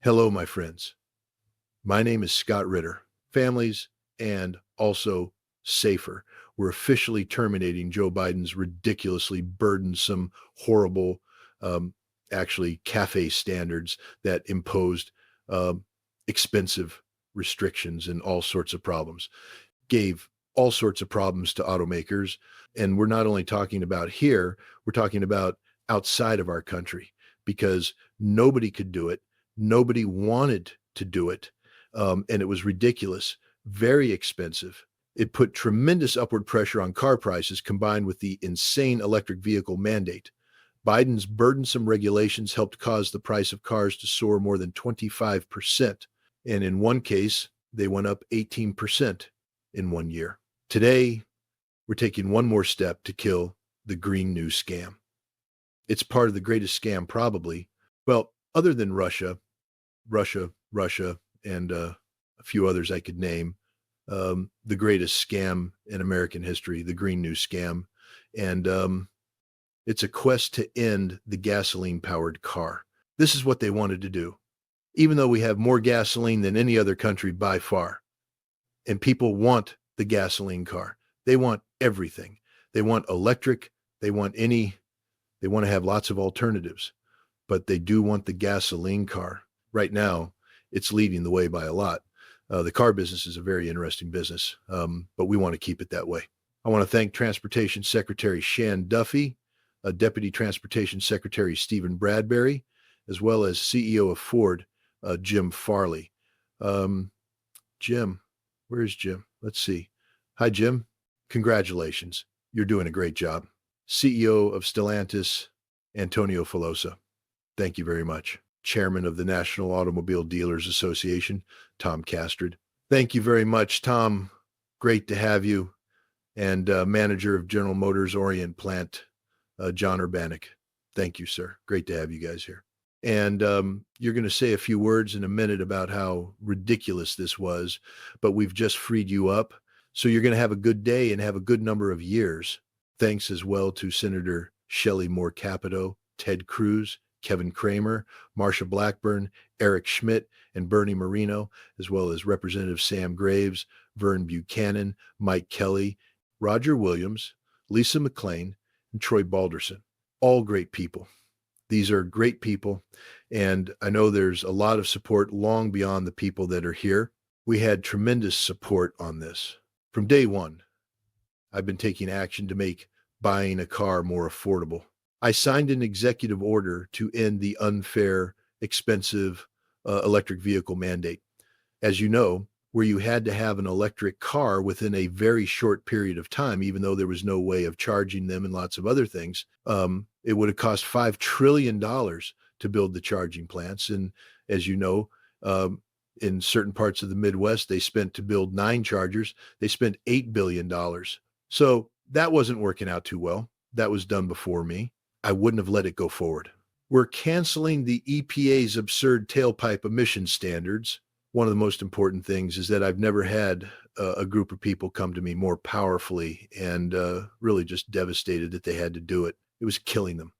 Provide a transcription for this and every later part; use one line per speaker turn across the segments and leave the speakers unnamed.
Hello, my friends. My name is Scott Ritter. Families and also safer. We're officially terminating Joe Biden's ridiculously burdensome, horrible, um, actually cafe standards that imposed um, expensive restrictions and all sorts of problems. Gave all sorts of problems to automakers. And we're not only talking about here, we're talking about outside of our country because nobody could do it. Nobody wanted to do it. And it was ridiculous, very expensive. It put tremendous upward pressure on car prices combined with the insane electric vehicle mandate. Biden's burdensome regulations helped cause the price of cars to soar more than 25%. And in one case, they went up 18% in 1 year. Today, we're taking one more step to kill the Green New scam. It's part of the greatest scam, probably. Well, other than Russia, and a few others I could name, the greatest scam in American history, the Green New scam. And it's a quest to end the gasoline-powered car. This is what they wanted to do, even though we have more gasoline than any other country by far. And people want the gasoline car. They want everything. They want electric. They want to have lots of alternatives, but they do want the gasoline car. Right now, it's leading the way by a lot. The car business is a very interesting business, but we want to keep it that way. I want to thank Transportation Secretary Shan Duffy, Deputy Transportation Secretary Stephen Bradbury, as well as CEO of Ford, Jim Farley. Jim, where's Jim? Let's see. Hi, Jim. Congratulations. You're doing a great job. CEO of Stellantis, Antonio Filosa. Thank you very much. Chairman of the National Automobile Dealers Association, Tom Castard. Thank you very much, Tom. Great to have you. And manager of General Motors Orient plant, John Urbanik. Thank you, sir. Great to have you guys here. And you're going to say a few words in a minute about how ridiculous this was, but we've just freed you up. So you're going to have a good day and have a good number of years. Thanks as well to Senator Shelley Moore Capito, Ted Cruz, Kevin Kramer, Marsha Blackburn, Eric Schmidt, and Bernie Marino, as well as Representative Sam Graves, Vern Buchanan, Mike Kelly, Roger Williams, Lisa McClain, and Troy Balderson. All great people. These are great people, and I know there's a lot of support long beyond the people that are here. We had tremendous support on this. From day one, I've been taking action to make buying a car more affordable. I signed an executive order to end the unfair, expensive electric vehicle mandate. As you know, where you had to have an electric car within a very short period of time, even though there was no way of charging them and lots of other things, it would have cost $5 trillion to build the charging plants. And as you know, in certain parts of the Midwest, they spent to build 9 chargers, they spent $8 billion. So that wasn't working out too well. That was done before me. I wouldn't have let it go forward. We're canceling the EPA's absurd tailpipe emission standards. One of the most important things is that I've never had a group of people come to me more powerfully and really just devastated that they had to do it. It was killing them.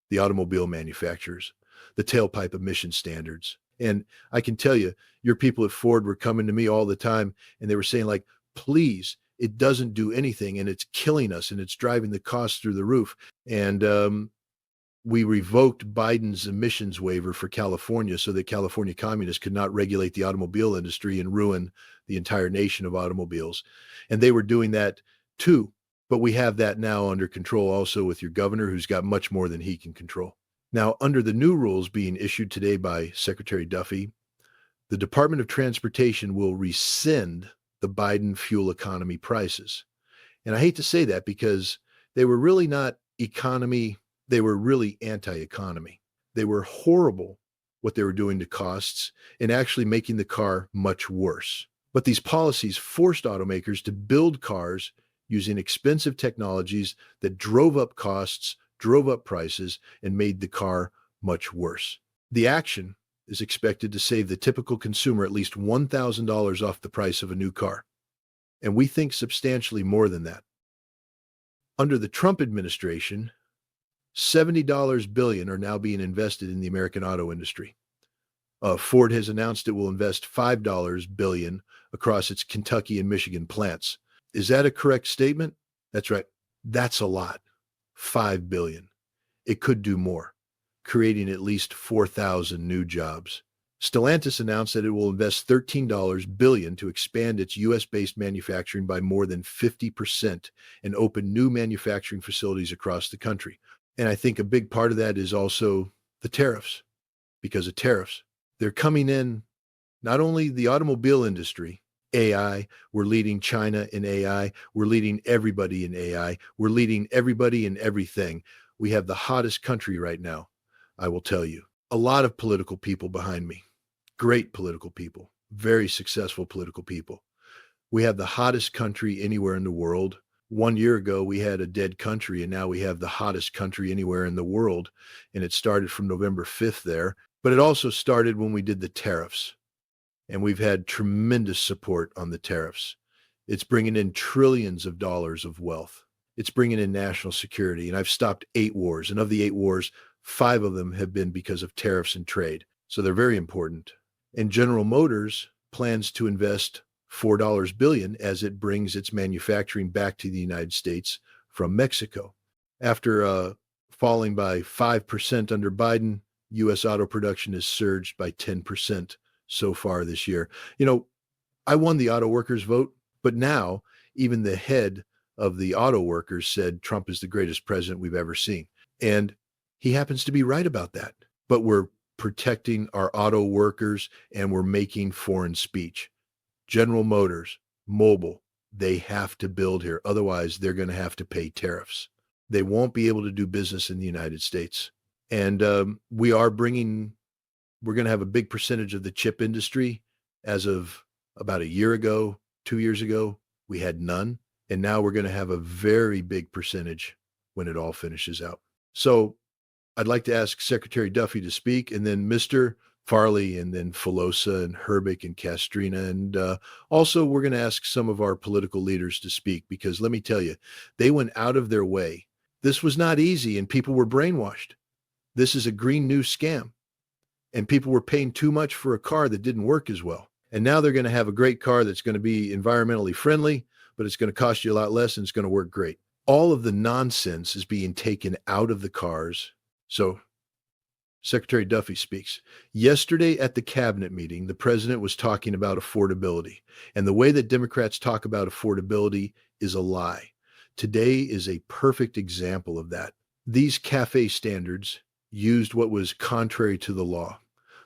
The automobile manufacturers, the tailpipe emission standards. And I can tell you, your people at Ford were coming to me all the time and they were saying like, please, it doesn't do anything and it's killing us and it's driving the costs through the roof. And we revoked Biden's emissions waiver for California so that California communists could not regulate the automobile industry and ruin the entire nation of automobiles. And they were doing that too. But we have that now under control also with your governor, who's got much more than he can control. Now, under the new rules being issued today by Secretary Duffy, the Department of Transportation will rescind the Biden fuel economy prices. And I hate to say that because they were really not economy. They were really anti-economy. They were horrible what they were doing to costs and actually making the car much worse. But these policies forced automakers to build cars using expensive technologies that drove up costs, drove up prices, and made the car much worse. The action is expected to save the typical consumer at least $1,000 off the price of a new car. And we think substantially more than that. Under the Trump administration, $70 billion are now being invested in the American auto industry. Ford has announced it will invest $5 billion across its Kentucky and Michigan plants. Is that a correct statement? That's right. That's a lot. 5 billion. It could do more, creating at least 4,000 new jobs. Stellantis announced that it will invest $13 billion to expand its US-based manufacturing by more than 50% and open new manufacturing facilities across the country. And I think a big part of that is also the tariffs. Because of tariffs, they're coming in, not only the automobile industry, AI, we're leading China in AI, we're leading everybody in AI, we're leading everybody in everything. We have the hottest country right now, I will tell you. A lot of political people behind me, great political people, very successful political people. We have the hottest country anywhere in the world. 1 year ago, we had a dead country, and now we have the hottest country anywhere in the world. And it started from November 5th there. But it also started when we did the tariffs. And we've had tremendous support on the tariffs. It's bringing in trillions of dollars of wealth. It's bringing in national security. And I've stopped 8 wars. And of the 8 wars, 5 of them have been because of tariffs and trade. So they're very important. And General Motors plans to invest $4 billion as it brings its manufacturing back to the United States from Mexico. After falling by 5% under Biden, U.S. auto production has surged by 10% so far this year. You know, I won the auto workers vote, but now even the head of the auto workers said Trump is the greatest president we've ever seen. And he happens to be right about that. But we're protecting our auto workers and we're making foreign speech. General Motors, Mobil, they have to build here. Otherwise, they're going to have to pay tariffs. They won't be able to do business in the United States. And we're going to have a big percentage of the chip industry. As of about a year ago, 2 years ago, we had none. And now we're going to have a very big percentage when it all finishes out. So I'd like to ask Secretary Duffy to speak, and then Mr. Farley, and then Filosa and Herbick and Castrina. And also we're going to ask some of our political leaders to speak, because let me tell you, they went out of their way. This was not easy, and people were brainwashed. This is a green new scam. And people were paying too much for a car that didn't work as well. And now they're going to have a great car that's going to be environmentally friendly, but it's going to cost you a lot less and it's going to work great. All of the nonsense is being taken out of the cars. So Secretary Duffy speaks. Yesterday at the cabinet meeting, the president was talking about affordability. And the way that Democrats talk about affordability is a lie. Today is a perfect example of that. These CAFE standards used what was contrary to the law.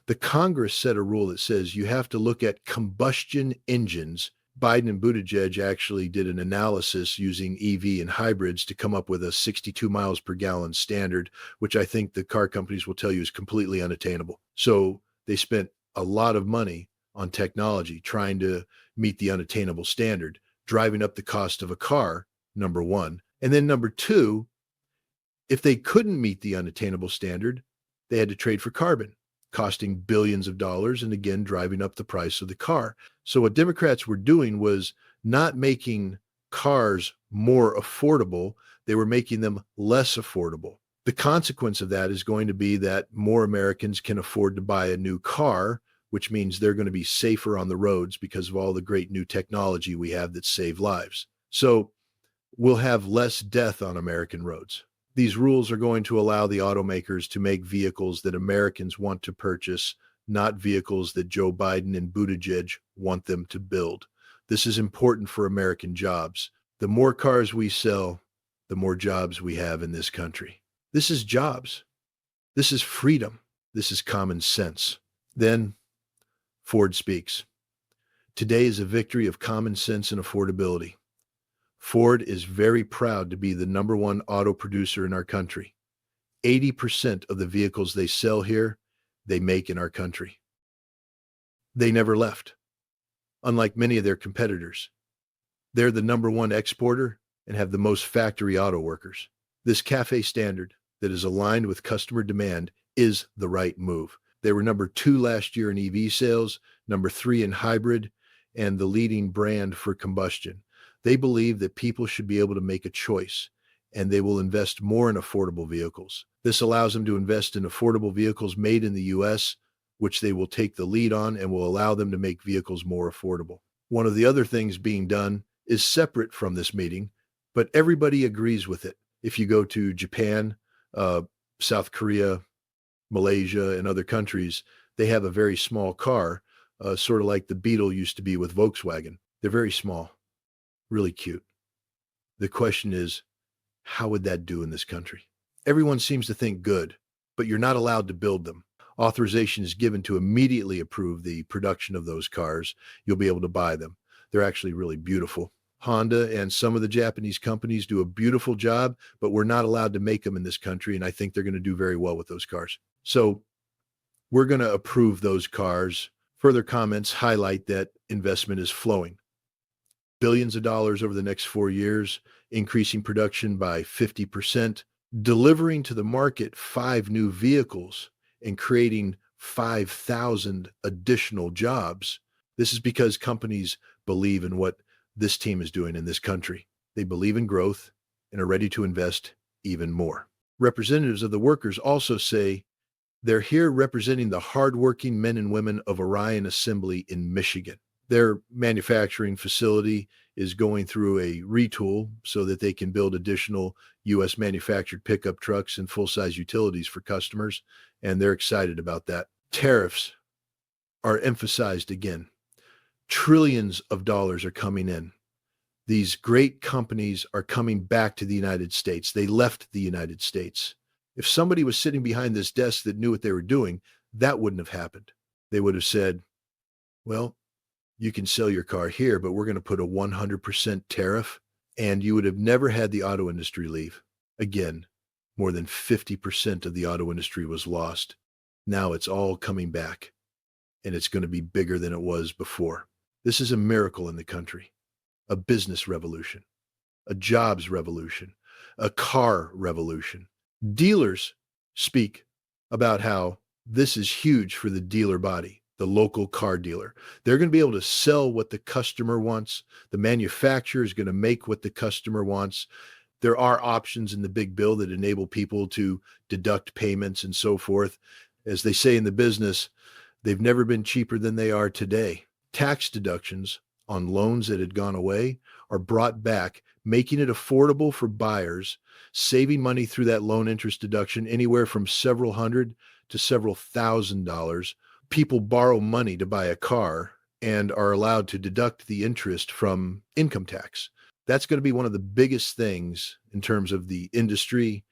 The Congress set a rule that says you have to look at combustion engines. Biden and Buttigieg actually did an analysis using EV and hybrids to come up with a 62 miles per gallon standard, which I think the car companies will tell you is completely unattainable. So they spent a lot of money on technology trying to meet the unattainable standard, driving up the cost of a car, number one. And then number two, if they couldn't meet the unattainable standard, they had to trade for carbon, costing billions of dollars and again driving up the price of the car. So what Democrats were doing was not making cars more affordable, they were making them less affordable. The consequence of that is going to be that more Americans can afford to buy a new car, which means they're going to be safer on the roads because of all the great new technology we have that save lives. So we'll have less death on American roads. These rules are going to allow the automakers to make vehicles that Americans want to purchase, not vehicles that Joe Biden and Buttigieg want them to build. This is important for American jobs. The more cars we sell, the more jobs we have in this country. This is jobs. This is freedom. This is common sense. Then Ford speaks. Today is a victory of common sense and affordability. Ford is very proud to be the number one auto producer in our country. 80% of the vehicles they sell here, they make in our country. They never left, unlike many of their competitors. They're the number one exporter and have the most factory auto workers. This CAFE standard that is aligned with customer demand is the right move. They were number 2 last year in EV sales, number 3 in hybrid, and the leading brand for combustion. They believe that people should be able to make a choice, and they will invest more in affordable vehicles. This allows them to invest in affordable vehicles made in the U.S. which they will take the lead on and will allow them to make vehicles more affordable. One of the other things being done is separate from this meeting, but everybody agrees with it. If you go to Japan, South Korea, Malaysia, and other countries, they have a very small car, sort of like the Beetle used to be with Volkswagen. They're very small, really cute. The question is, how would that do in this country? Everyone seems to think good, but you're not allowed to build them. Authorization is given to immediately approve the production of those cars. You'll be able to buy them. They're actually really beautiful. Honda and some of the Japanese companies do a beautiful job, but we're not allowed to make them in this country, and I think they're going to do very well with those cars. So we're going to approve those cars. Further comments highlight that investment is flowing. Billions of dollars over the next 4 years, increasing production by 50%, delivering to the market 5 new vehicles and creating 5,000 additional jobs. This is because companies believe in what this team is doing in this country. They believe in growth and are ready to invest even more. Representatives of the workers also say they're here representing the hardworking men and women of Orion Assembly in Michigan. Their manufacturing facility is going through a retool so that they can build additional U.S. manufactured pickup trucks and full-size utilities for customers, and they're excited about that. Tariffs are emphasized again. Trillions of dollars are coming in. These great companies are coming back to the United States. They left the United States. If somebody was sitting behind this desk that knew what they were doing, that wouldn't have happened. They would have said, well, you can sell your car here, but we're going to put a 100% tariff, and you would have never had the auto industry leave. Again, more than 50% of the auto industry was lost. Now it's all coming back, and it's going to be bigger than it was before. This is a miracle in the country, a business revolution, a jobs revolution, a car revolution. Dealers speak about how this is huge for the dealer body, the local car dealer. They're going to be able to sell what the customer wants. The manufacturer is going to make what the customer wants. There are options in the big bill that enable people to deduct payments and so forth. As they say in the business, they've never been cheaper than they are today. Tax deductions on loans that had gone away are brought back, making it affordable for buyers, saving money through that loan interest deduction anywhere from several hundred to several $1,000s. People borrow money to buy a car and are allowed to deduct the interest from income tax. That's going to be one of the biggest things in terms of the industry,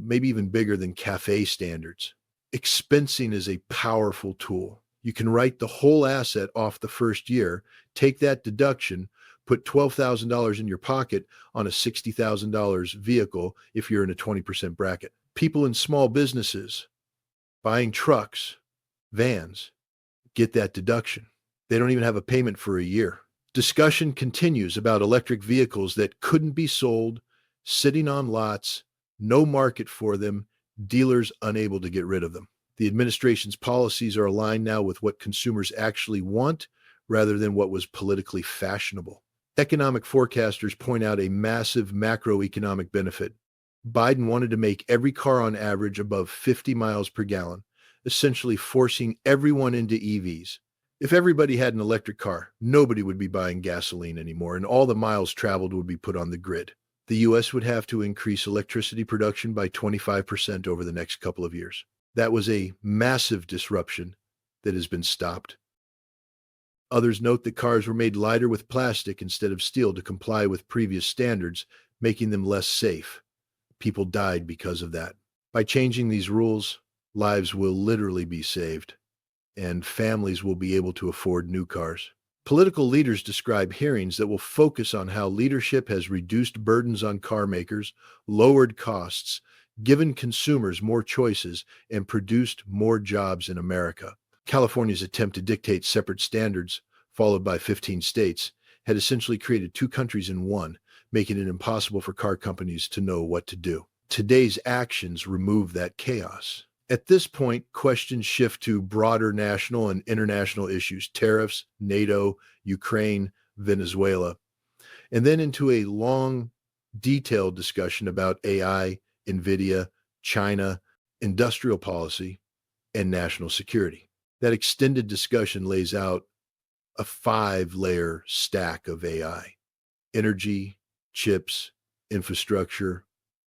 maybe even bigger than CAFE standards. Expensing is a powerful tool. You can write the whole asset off the first year, take that deduction, put $12,000 in your pocket on a $60,000 vehicle if you're in a 20% bracket. People in small businesses buying trucks, vans, get that deduction. They don't even have a payment for a year. Discussion continues about electric vehicles that couldn't be sold, sitting on lots, no market for them, dealers unable to get rid of them. The administration's policies are aligned now with what consumers actually want rather than what was politically fashionable. Economic forecasters point out a massive macroeconomic benefit. Biden wanted to make every car on average above 50 miles per gallon, essentially forcing everyone into EVs. If everybody had an electric car, nobody would be buying gasoline anymore, and all the miles traveled would be put on the grid. The U.S. would have to increase electricity production by 25% over the next couple of years. That was a massive disruption that has been stopped. Others note that cars were made lighter with plastic instead of steel to comply with previous standards, making them less safe. People died because of that. By changing these rules, lives will literally be saved, and families will be able to afford new cars. Political leaders describe hearings that will focus on how leadership has reduced burdens on car makers, lowered costs, given consumers more choices, and produced more jobs in America. California's attempt to dictate separate standards, followed by 15 states, had essentially created 2 countries in one, making it impossible for car companies to know what to do. Today's actions remove that chaos. At this point, questions shift to broader national and international issues, tariffs, NATO, Ukraine, Venezuela, and then into a long, detailed discussion about AI, NVIDIA, China, industrial policy, and national security. That extended discussion lays out a 5-layer stack of AI: energy, chips, infrastructure,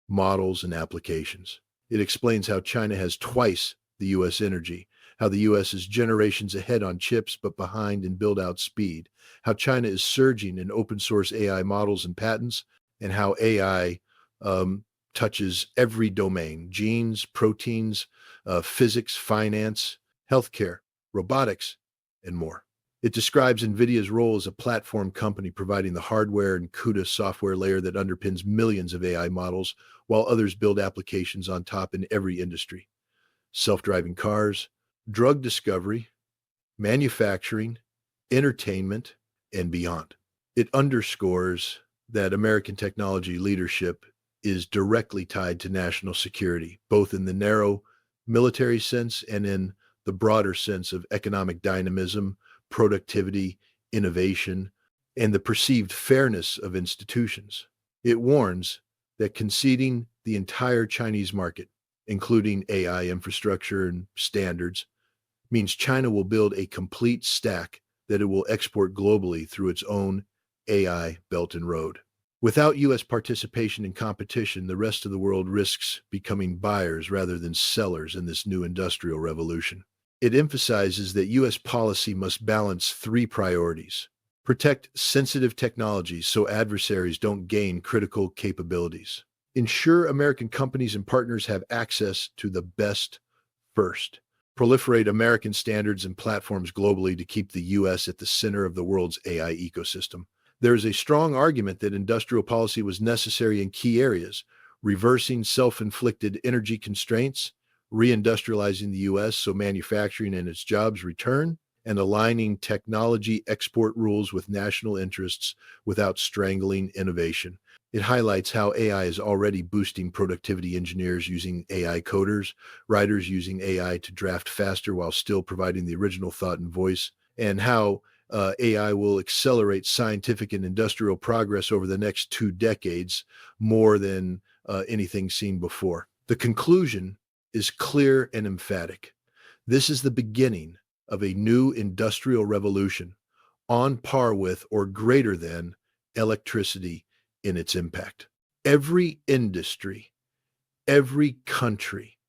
models, and applications. It explains how China has twice the US energy, how the US is generations ahead on chips but behind in build out speed, how China is surging in open source AI models and patents, and how AI touches every domain: genes, proteins, physics, finance, healthcare, robotics, and more. It describes NVIDIA's role as a platform company providing the hardware and CUDA software layer that underpins millions of AI models, while others build applications on top in every industry: self-driving cars, drug discovery, manufacturing, entertainment, and beyond. It underscores that American technology leadership is directly tied to national security, both in the narrow military sense and in the broader sense of economic dynamism, productivity, innovation, and the perceived fairness of institutions. It warns that conceding the entire Chinese market, including AI infrastructure and standards, means China will build a complete stack that it will export globally through its own AI Belt and Road. Without U.S. participation in competition, the rest of the world risks becoming buyers rather than sellers in this new industrial revolution. It emphasizes that U.S. policy must balance 3 priorities: protect sensitive technologies so adversaries don't gain critical capabilities, ensure American companies and partners have access to the best first, proliferate American standards and platforms globally to keep the U.S. at the center of the world's AI ecosystem. There is a strong argument that industrial policy was necessary in key areas: reversing self-inflicted energy constraints, reindustrializing the U.S. so manufacturing and its jobs return, and aligning technology export rules with national interests without strangling innovation. It highlights how AI is already boosting productivity: engineers using AI coders, writers using AI to draft faster while still providing the original thought and voice, and how AI will accelerate scientific and industrial progress over the next 2 decades more than anything seen before. The conclusion is clear and emphatic. This is the beginning of a new industrial revolution on par with or greater than electricity in its impact. Every industry, every country,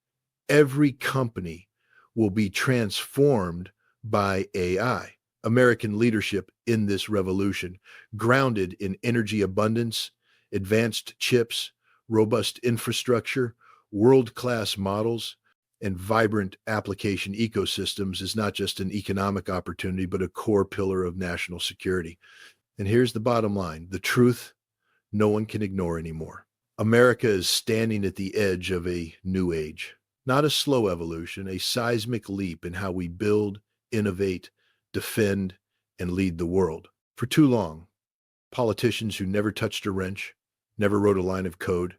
every company will be transformed by AI. American leadership in this revolution, grounded in energy abundance, advanced chips, robust infrastructure, world-class models, and vibrant application ecosystems, is not just an economic opportunity, but a core pillar of national security. And here's the bottom line: the truth no one can ignore anymore. America is standing at the edge of a new age. Not a slow evolution, a seismic leap in how we build, innovate, defend, and lead the world. For too long, politicians who never touched a wrench, never wrote a line of code,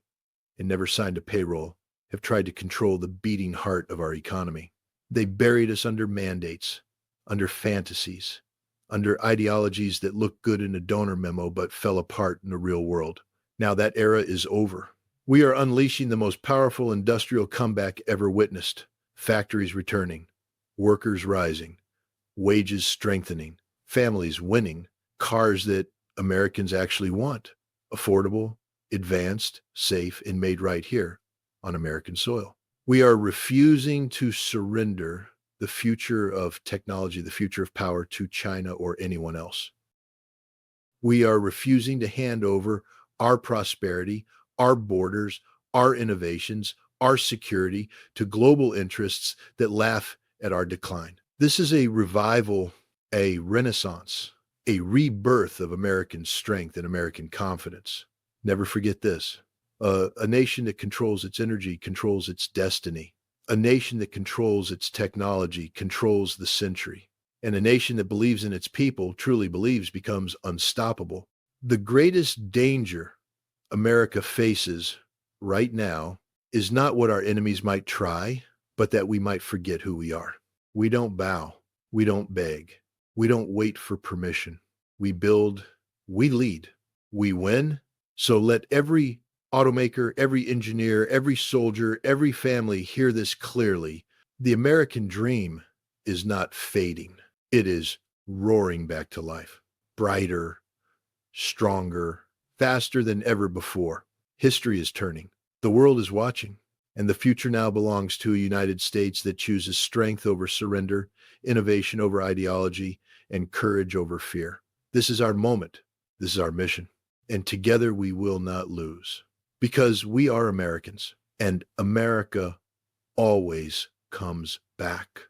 and never signed a payroll have tried to control the beating heart of our economy. They buried us under mandates, under fantasies, under ideologies that looked good in a donor memo but fell apart in the real world. Now that era is over. We are unleashing the most powerful industrial comeback ever witnessed: factories returning, workers rising, wages strengthening, families winning, cars that Americans actually want: affordable, advanced, safe, and made right here on American soil. We are refusing to surrender the future of technology, the future of power, to China or anyone else. We are refusing to hand over our prosperity, our borders, our innovations, our security to global interests that laugh at our decline. This is a revival, a renaissance, a rebirth of American strength and American confidence. Never forget this: a nation that controls its energy controls its destiny. A nation that controls its technology controls the century. And a nation that believes in its people, truly believes, becomes unstoppable. The greatest danger America faces right now is not what our enemies might try, but that we might forget who we are. We don't bow. We don't beg. We don't wait for permission. We build. We lead. We win. So let every automaker, every engineer, every soldier, every family hear this clearly. The American dream is not fading. It is roaring back to life, brighter, stronger, faster than ever before. History is turning. The world is watching, and the future now belongs to a United States that chooses strength over surrender, innovation over ideology, and courage over fear. This is our moment. This is our mission. And together we will not lose because we are Americans, and America always comes back.